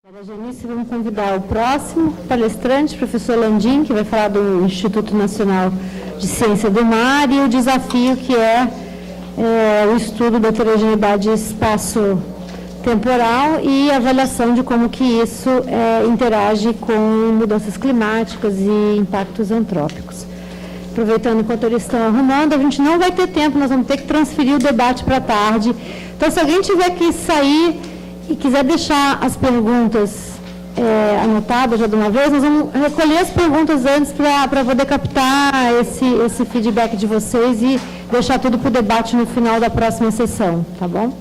Janice, vamos convidar o próximo palestrante, professor Landim, que vai falar do Instituto Nacional de Ciência do Mar e o desafio que é o estudo da heterogeneidade espaço-temporal e a avaliação de como que isso interage com mudanças climáticas e impactos antrópicos. Aproveitando enquanto eles estão arrumando, a gente não vai ter tempo, nós vamos ter que transferir o debate para a tarde. Então, se alguém tiver que sair e quiser deixar as perguntas anotadas já de uma vez, nós vamos recolher as perguntas antes para poder captar esse feedback de vocês e deixar tudo para o debate no final da próxima sessão, tá bom?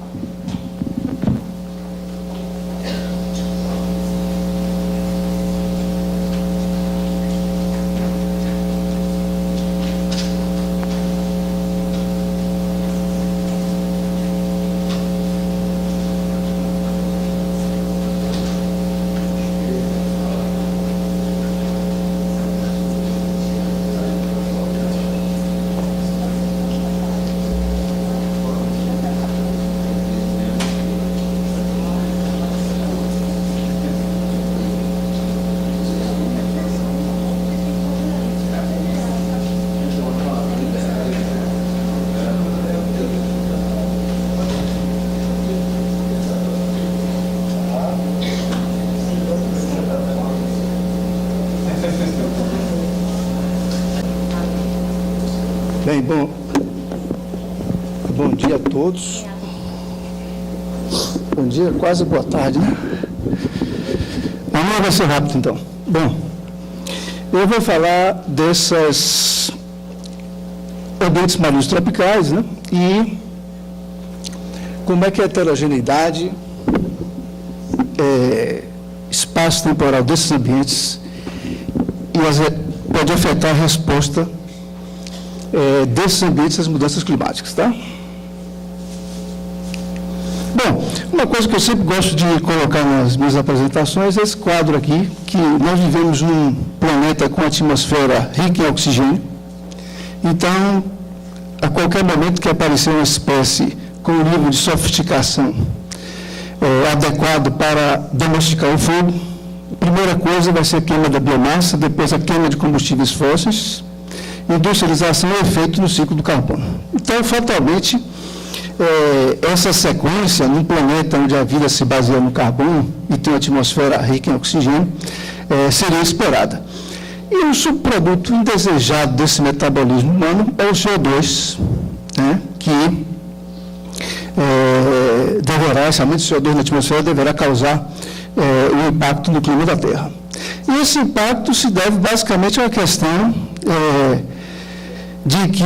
Bem, bom dia a todos. Bom dia, quase boa tarde, né? Amanhã vai ser rápido, então. Bom, eu vou falar desses ambientes marinhos tropicais, né? E como é que a heterogeneidade, espaço-temporal desses ambientes pode afetar a resposta desses ambientes às mudanças climáticas, tá? Bom, uma coisa que eu sempre gosto de colocar nas minhas apresentações é esse quadro aqui, que nós vivemos num planeta com atmosfera rica em oxigênio. Então, a qualquer momento que aparecer uma espécie com um nível de sofisticação adequado para domesticar o fogo, a primeira coisa vai ser a queima da biomassa, depois a queima de combustíveis fósseis, industrialização e efeito no ciclo do carbono. Então, fatalmente, essa sequência, num planeta onde a vida se baseia no carbono e tem uma atmosfera rica em oxigênio, seria esperada. E o subproduto indesejado desse metabolismo humano é o CO2, né, que esse aumento de CO2 na atmosfera deverá causar um impacto no clima da Terra. E esse impacto se deve basicamente a uma questão de que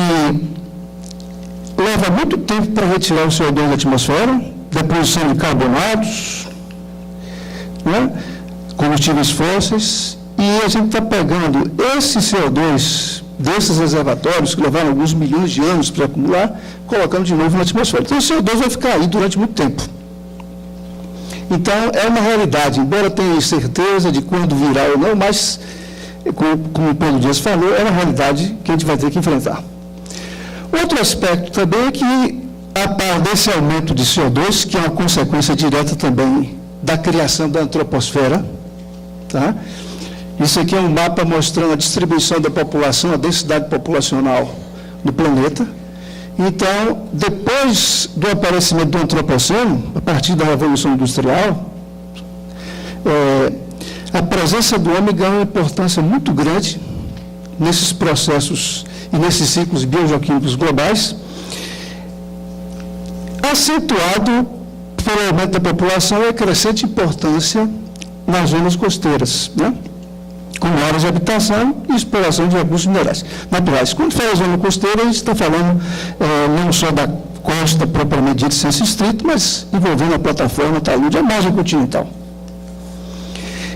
leva muito tempo para retirar o CO2 da atmosfera, deposição de carbonatos, né, combustíveis fósseis, e a gente está pegando esse CO2 desses reservatórios, que levaram alguns milhões de anos para acumular, colocando de novo na atmosfera. Então, o CO2 vai ficar aí durante muito tempo. Então, é uma realidade, embora tenha certeza de quando virá ou não, mas, como o Pedro Dias falou, é uma realidade que a gente vai ter que enfrentar. Outro aspecto também é que, a par desse aumento de CO2, que é uma consequência direta também da criação da antroposfera, tá? Isso aqui é um mapa mostrando a distribuição da população, a densidade populacional do planeta. Então, depois do aparecimento do antropoceno, a partir da Revolução Industrial, a presença do homem ganha uma importância muito grande nesses processos e nesses ciclos biogeoquímicos globais, acentuado pelo aumento da população e a crescente importância nas zonas costeiras, né, com áreas de habitação e exploração de recursos minerais naturais. Quando fala zona costeira, a gente está falando não só da costa propriamente dita, senso estrito, mas envolvendo a plataforma, talude, a margem continental.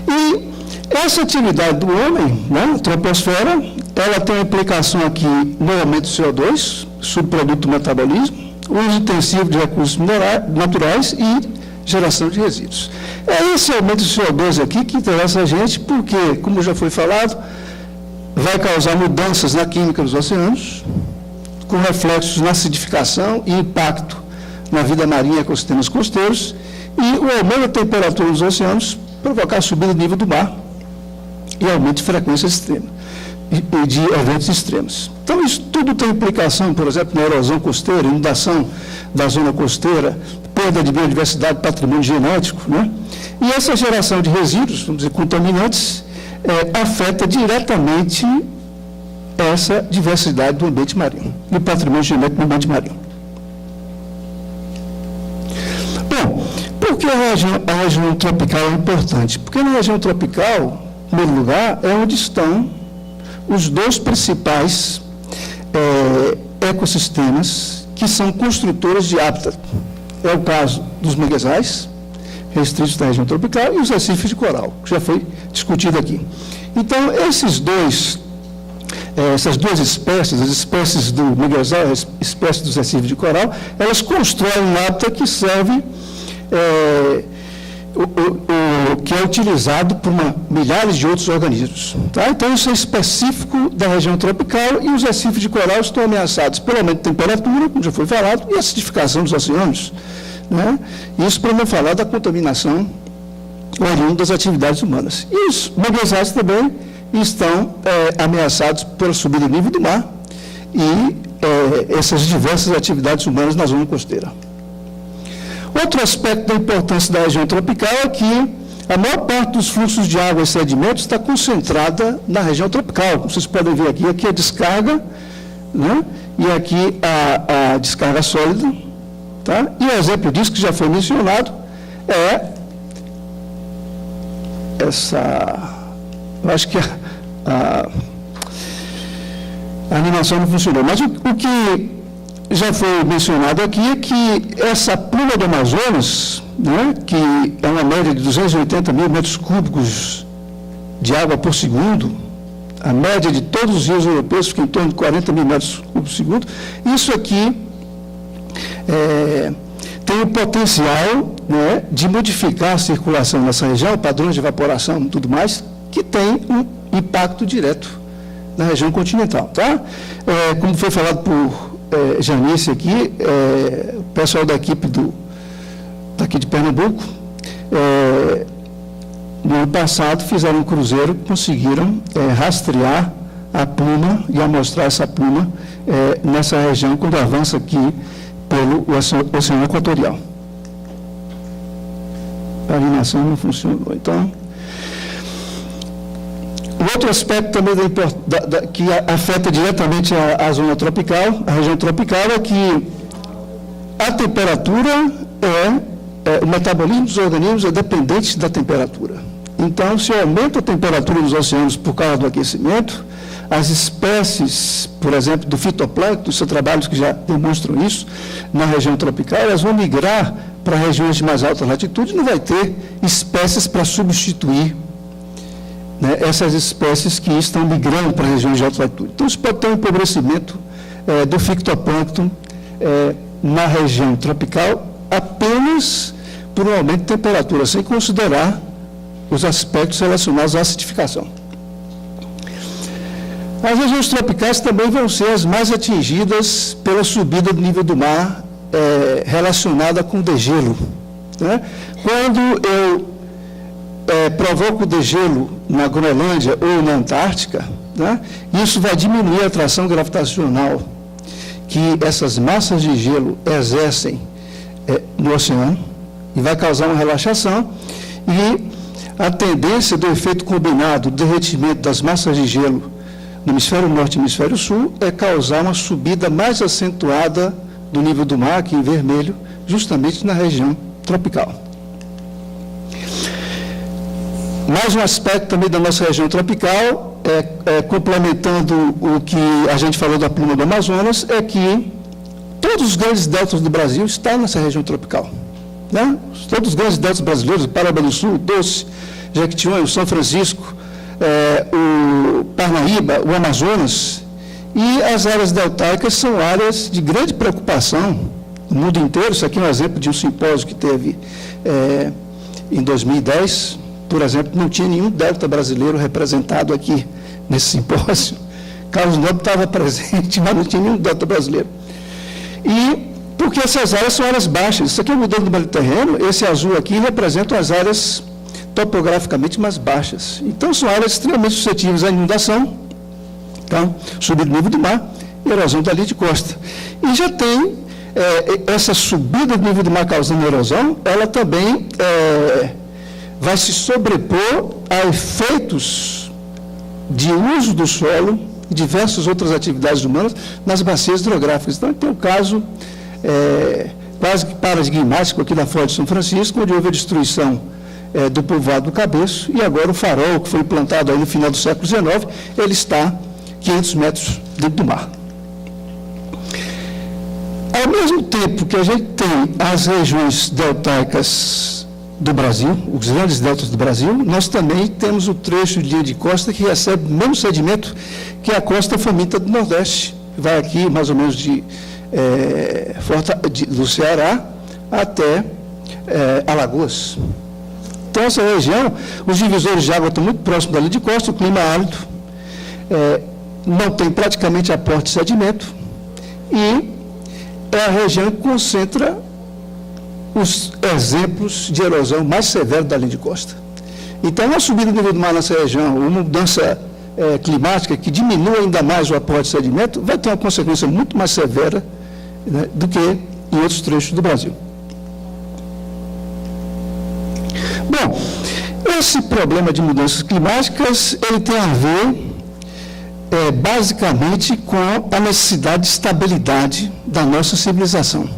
E essa atividade do homem, né, a troposfera, ela tem uma implicação aqui no aumento do CO2, subproduto do metabolismo, uso intensivo de recursos naturais e geração de resíduos. É esse aumento do CO2 aqui que interessa a gente, porque, como já foi falado, vai causar mudanças na química dos oceanos, com reflexos na acidificação e impacto na vida marinha e ecossistemas costeiros, e o aumento da temperatura dos oceanos provocar a subida do nível do mar e aumento de frequência extrema e de eventos extremos. Então, isso tudo tem implicação, por exemplo, na erosão costeira, inundação da zona costeira, perda de biodiversidade, patrimônio genético, né? E essa geração de resíduos, vamos dizer, contaminantes, afeta diretamente essa diversidade do ambiente marinho e o patrimônio genético do ambiente marinho. Bom, por que a região tropical é importante? Porque na região tropical, em primeiro lugar, é onde estão os dois principais ecossistemas que são construtores de hábitat. É o caso dos manguezais, restritos da região tropical, e os recifes de coral, que já foi discutido aqui. Então, essas duas espécies, as espécies do manguezal e as espécies dos recifes de coral, elas constroem um hábitat que serve, que é utilizado por milhares de outros organismos. Tá? Então, isso é específico da região tropical e os recifes de coral estão ameaçados pelo aumento de temperatura, como já foi falado, e a acidificação dos oceanos. Né? Isso para não falar da contaminação oriunda das atividades humanas. E os manguezais também estão ameaçados pela subida do nível do mar e essas diversas atividades humanas na zona costeira. Outro aspecto da importância da região tropical é que a maior parte dos fluxos de água e sedimentos está concentrada na região tropical. Como vocês podem ver aqui é a descarga, né? E aqui a descarga sólida. Tá? E o exemplo disso, que já foi mencionado, é essa... Eu acho que a animação não funcionou, mas o que já foi mencionado aqui é que essa pluma do Amazonas, né, que é uma média de 280 mil metros cúbicos de água por segundo, a média de todos os rios europeus fica em torno de 40 mil metros cúbicos por segundo, isso aqui tem o potencial, né, de modificar a circulação nessa região, padrões de evaporação e tudo mais, que tem um impacto direto na região continental. Tá? Como foi falado por Janice aqui, o pessoal da equipe daqui de Pernambuco, no ano passado fizeram um cruzeiro, conseguiram rastrear a pluma e amostrar essa pluma nessa região quando avança aqui pelo Oceano Equatorial. A animação não funcionou. Então, o outro aspecto também que afeta diretamente a zona tropical, a região tropical, é que a temperatura o metabolismo dos organismos é dependente da temperatura. Então, se aumenta a temperatura dos oceanos por causa do aquecimento, as espécies, por exemplo, do fitoplâncton, são trabalhos que já demonstram isso, na região tropical, elas vão migrar para regiões de mais alta latitude e não vai ter espécies para substituir, né, essas espécies que estão migrando para regiões de alta latitude. Então, isso pode ter um empobrecimento do fitoplâncton na região tropical apenas por um aumento de temperatura, sem considerar os aspectos relacionados à acidificação. As regiões tropicais também vão ser as mais atingidas pela subida do nível do mar relacionada com o degelo. Né? Quando eu provoco degelo na Groenlândia ou na Antártica, né, isso vai diminuir a atração gravitacional que essas massas de gelo exercem no oceano e vai causar uma relaxação, e a tendência do efeito combinado do derretimento das massas de gelo no hemisfério norte e hemisfério sul é causar uma subida mais acentuada do nível do mar, aqui em vermelho, justamente na região tropical. Mais um aspecto também da nossa região tropical, complementando o que a gente falou da pluma do Amazonas, é que todos os grandes deltas do Brasil estão nessa região tropical. Né? Todos os grandes deltas brasileiros, o Paraíba do Sul, o Doce, Jequitinhonha, o São Francisco, o Parnaíba, o Amazonas, e as áreas deltaicas são áreas de grande preocupação no mundo inteiro. Isso aqui é um exemplo de um simpósio que teve em 2010, por exemplo, não tinha nenhum delta brasileiro representado aqui nesse simpósio. Carlos Nobre estava presente, mas não tinha nenhum delta brasileiro. E porque essas áreas são áreas baixas. Isso aqui é o modelo do Mediterrâneo, esse azul aqui representa as áreas topograficamente mais baixas. Então, são áreas extremamente suscetíveis à inundação, então, subida do nível do mar e erosão da linha de costa. E já tem essa subida do nível do mar causando erosão, ela também vai se sobrepor a efeitos de uso do solo e diversas outras atividades humanas nas bacias hidrográficas. Então, tem um caso quase que paradigmático aqui da Foz de São Francisco, onde houve a destruição do povoado do Cabeço, e agora o farol, que foi implantado aí no final do século XIX, ele está 500 metros dentro do mar. Ao mesmo tempo que a gente tem as regiões deltaicas do Brasil, os grandes deltas do Brasil, nós também temos o trecho de linha de costa que recebe menos sedimento que a costa faminta do Nordeste. Vai aqui mais ou menos do Ceará até Alagoas. Então, essa região, os divisores de água estão muito próximos da linha de costa, o clima é árido, não tem praticamente aporte de sedimento, e é a região que concentra os exemplos de erosão mais severos da linha de costa. Então, uma subida do nível do mar nessa região, uma mudança climática que diminui ainda mais o aporte de sedimento, vai ter uma consequência muito mais severa, né, do que em outros trechos do Brasil. Bom, esse problema de mudanças climáticas, ele tem a ver basicamente com a necessidade de estabilidade da nossa civilização.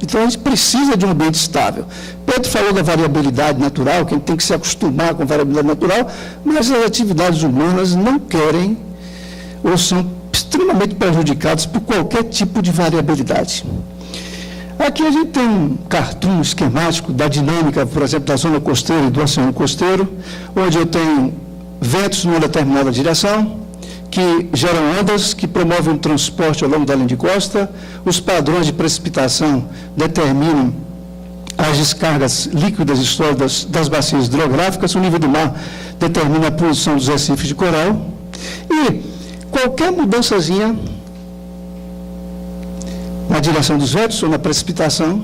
Então, a gente precisa de um ambiente estável. Pedro falou da variabilidade natural, que a gente tem que se acostumar com a variabilidade natural, mas as atividades humanas não querem ou são extremamente prejudicadas por qualquer tipo de variabilidade. Aqui a gente tem um cartoon esquemático da dinâmica, por exemplo, da zona costeira e do oceano costeiro, onde eu tenho ventos numa determinada direção, que geram ondas, que promovem o transporte ao longo da linha de costa. Os padrões de precipitação determinam as descargas líquidas e sólidas das bacias hidrográficas. O nível do mar determina a posição dos recifes de coral. E qualquer mudançazinha na direção dos ventos ou na precipitação,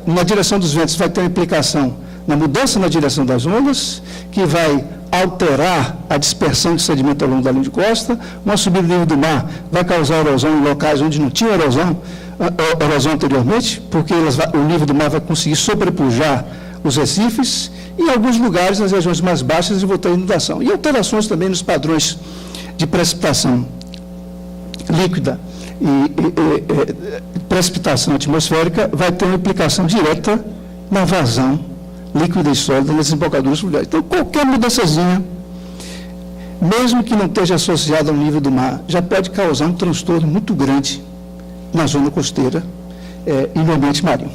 na direção dos ventos vai ter uma implicação na mudança na direção das ondas, que vai alterar a dispersão de sedimento ao longo da linha de costa. Uma subida do nível do mar vai causar erosão em locais onde não tinha erosão anteriormente, porque o nível do mar vai conseguir sobrepujar os recifes, e em alguns lugares, nas regiões mais baixas, vão ter inundação. E alterações também nos padrões de precipitação líquida e precipitação atmosférica, vai ter uma implicação direta na vazão líquida e sólida nas desembocaduras fluviais. Então, qualquer mudançazinha, mesmo que não esteja associada ao nível do mar, já pode causar um transtorno muito grande na zona costeira e no ambiente marinho.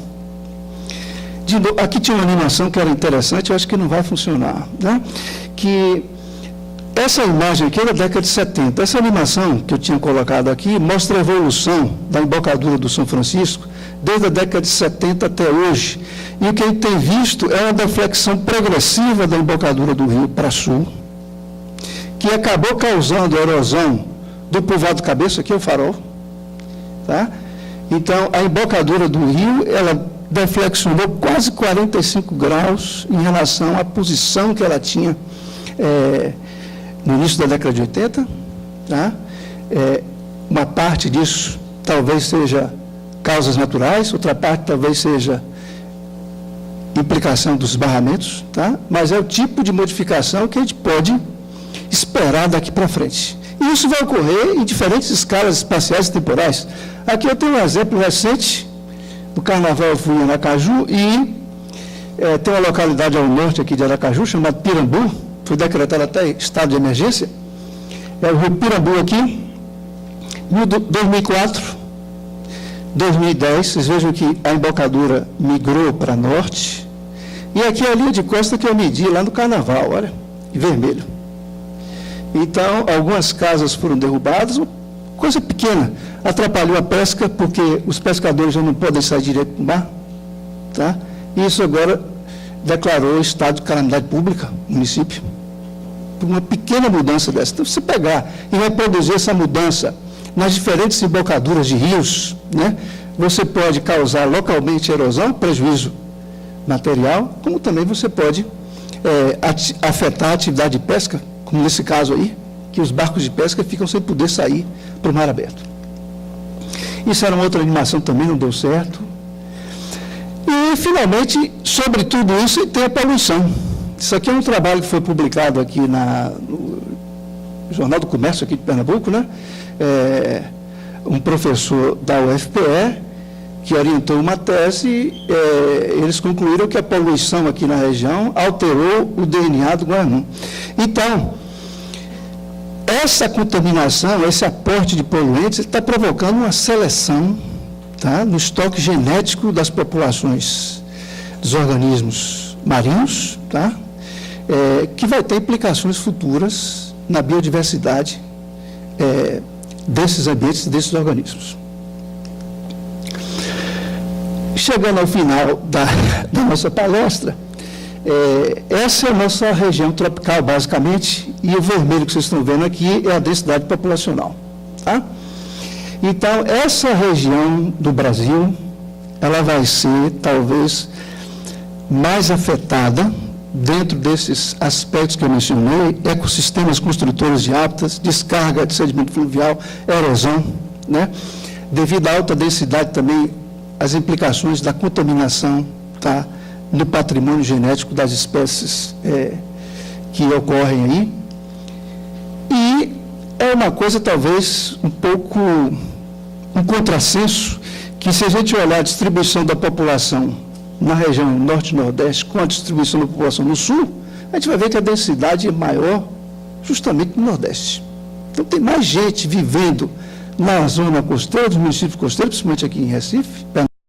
Aqui tinha uma animação que era interessante, eu acho que não vai funcionar, né? Que essa imagem aqui é da década de 70. Essa animação que eu tinha colocado aqui mostra a evolução da embocadura do São Francisco desde a década de 70 até hoje. E o que a gente tem visto é uma deflexão progressiva da embocadura do rio para sul, que acabou causando a erosão do povoado do Cabeço, aqui é o farol, tá? Então, a embocadura do rio, ela deflexionou quase 45 graus em relação à posição que ela tinha no início da década de 80, tá? Uma parte disso talvez seja causas naturais, outra parte talvez seja implicação dos barramentos, tá? Mas é o tipo de modificação que a gente pode esperar daqui para frente. E isso vai ocorrer em diferentes escalas espaciais e temporais. Aqui eu tenho um exemplo recente, no Carnaval eu fui em Aracaju, e tem uma localidade ao norte aqui de Aracaju, chamada Pirambu, foi decretado até estado de emergência, o rio Pirambu aqui, em 2004, 2010, vocês vejam que a embocadura migrou para norte, e aqui é a linha de costa que eu medi lá no Carnaval, olha, em vermelho. Então, algumas casas foram derrubadas, uma coisa pequena, atrapalhou a pesca, porque os pescadores já não podem sair direto do mar, tá? E isso agora declarou estado de calamidade pública, no município, por uma pequena mudança dessa. Então, se você pegar e reproduzir essa mudança nas diferentes embocaduras de rios, né, você pode causar localmente erosão, prejuízo material, como também você pode afetar a atividade de pesca, como nesse caso aí, que os barcos de pesca ficam sem poder sair para o mar aberto. Isso era uma outra animação também, não deu certo. E, finalmente, sobre tudo isso, tem a poluição. Isso aqui é um trabalho que foi publicado aqui no Jornal do Comércio aqui de Pernambuco, né? Um professor da UFPE, que orientou uma tese, eles concluíram que a poluição aqui na região alterou o DNA do Guarani. Então, essa contaminação, esse aporte de poluentes, está provocando uma seleção, tá, no estoque genético das populações dos organismos marinhos, tá, que vai ter implicações futuras na biodiversidade desses ambientes, desses organismos. Chegando ao final da nossa palestra, essa é a nossa região tropical, basicamente, e o vermelho que vocês estão vendo aqui é a densidade populacional. Tá? Então, essa região do Brasil, ela vai ser, talvez, mais afetada, dentro desses aspectos que eu mencionei, ecossistemas construtores de hábitats, descarga de sedimento fluvial, erosão, né? Devido à alta densidade também, as implicações da contaminação, tá, no patrimônio genético das espécies que ocorrem aí. E é uma coisa, talvez, um pouco um contrassenso, que se a gente olhar a distribuição da população na região norte e nordeste com a distribuição da população no sul, a gente vai ver que a densidade é maior justamente no nordeste. Então, tem mais gente vivendo na zona costeira, dos municípios costeiros, principalmente aqui em Recife,